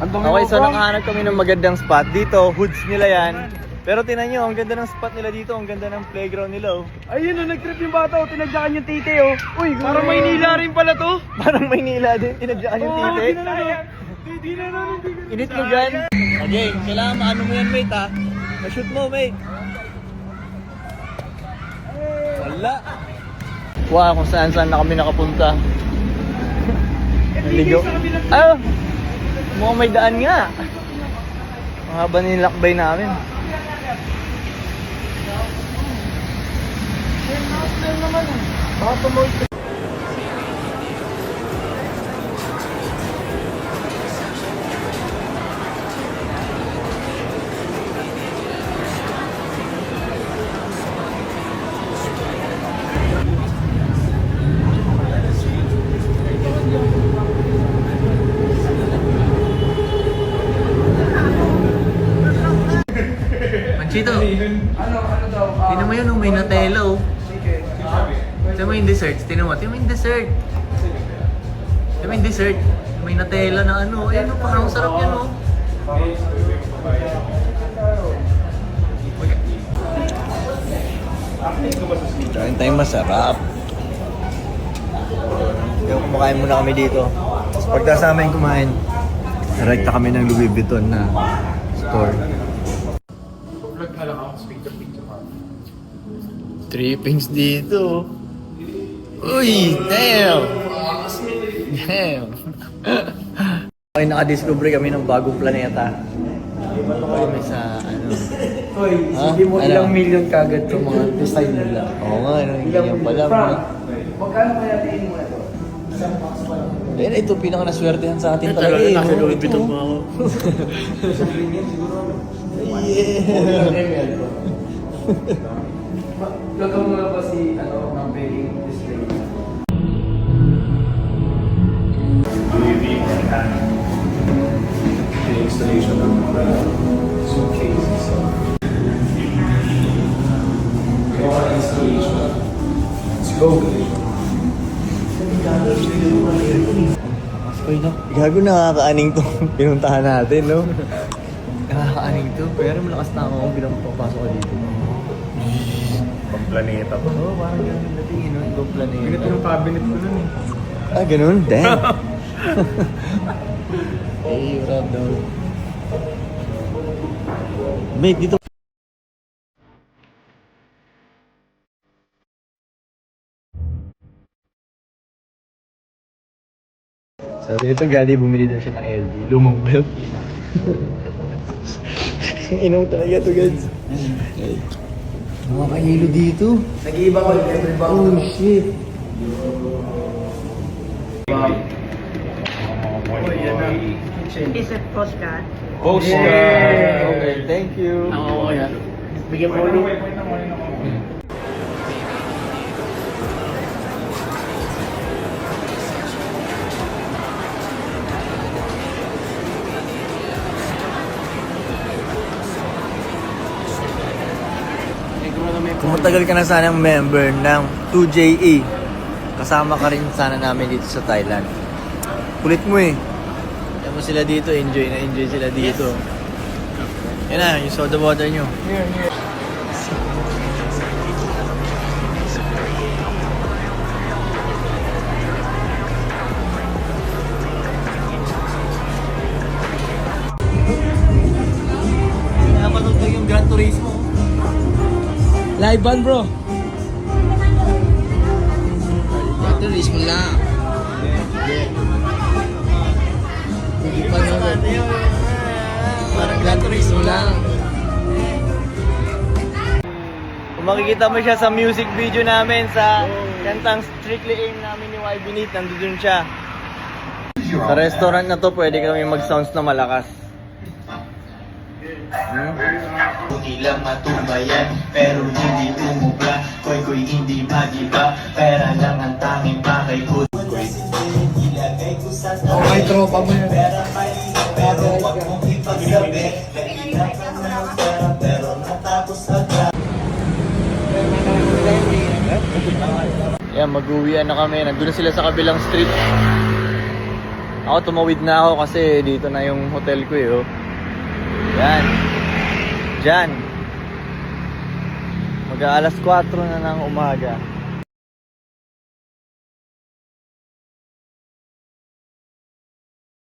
Okay, so nakahanap kami ng magandang spot. Dito, hoods nila yan. Pero tinan nyo, ang ganda ng spot nila dito. Ang ganda ng playground nila, oh. Ayun, nag-trip yung bata, tinadyakan yung tite, oh. Uy, parang Maynila rin pala to. Parang Maynila din, tinadyakan yung tite. Di na namin. Initlogan. Okay, kailangan maano mo yan, mate, ha? Ma-shoot mo, mate. Wala. Wow, kung saan-saan na kami nakapunta. Naligaw. Ah! Mukhang may daan nga. Ang haba nilakbay namin. Manchito, Ano daw? tinan mo yun, may Nutella, oh. Tinan mo yung dessert, tinan mo yung dessert. Tinan mo yung dessert, may Nutella na ano, ayun, oh, parang sarap yan, oh. Kain tayong masarap. Yung kumakain muna kami dito. Tapos pagkasama yung kumain, direkta kami ng Louis Vuitton na store. Trippings dito. Uy, damn! Damn! Okay, nakadiscover kami ng bagong planeta. Kami sa ano. Hoy, Ha? hindi mo Ano? ilang million kagad itong mga design nila. Oo nga, ganyan pala. Frank, magkano kaya tingin mo ito? Isang box pa lang. Ayun, ito pinaka-naswertehan sa atin talaga eh. Nasa Louis Vuitton pa ako. Isang million siguro. Yeah! Gagawin mo na ba si, ng bedding display? The installation ng mga suitcases. Yung installation. Let's go. Gago, nakakaaning to. Pinuntahan natin, no? Nakakaaning to. Pero malakas na ako kung pinapapasok ka dito. Pang planeta pa. Oo, parang ganun natin, no? Ibang planeta. Ganito yung cabinet ko nun eh. Ah, ganun? Damn! Hey, what up, dog? Mate, dito. Sabi nito, Gadi, bumili daw siya ng LD. Lumang belt. Inom talaga to, guys. Mga kahilo dito. Nag-iiba ko every bag. Oh, shit. Is it postcard? Yeah. Okay, thank you. Oo, yan. Bigyan mo ulit. Kung matagal ka na sanang member ng 2JE, kasama ka rin sana namin dito sa Thailand. Kulit mo eh. Yan mo sila dito, enjoy na enjoy sila dito. Yan na, yung soda water nyo. Napatutog yung Gran Turismo. Live band, bro. Turismo lang. Hindi pa naman. Parang Gran Turismo lang. Kung makikita mo siya sa music video namin sa kantang Strictly Aim namin ni Y Benit, nandun siya. Sa restaurant na to, pwede kami mag-sounds na malakas. Tila matubayan, pero hindi umubra. Koy hindi magiba, pera lang ang tanging pakay ko. Okay, tropa mo yun. Pero wag mong ipagsabi, pero natapos agad. Yan, Ayan, mag-uwian na kami. Nandun na sila sa kabilang street. Ako, tumawid na ako kasi dito na yung hotel ko eh. Oh. Yan. Diyan. Mag-aalas 4 na ng umaga.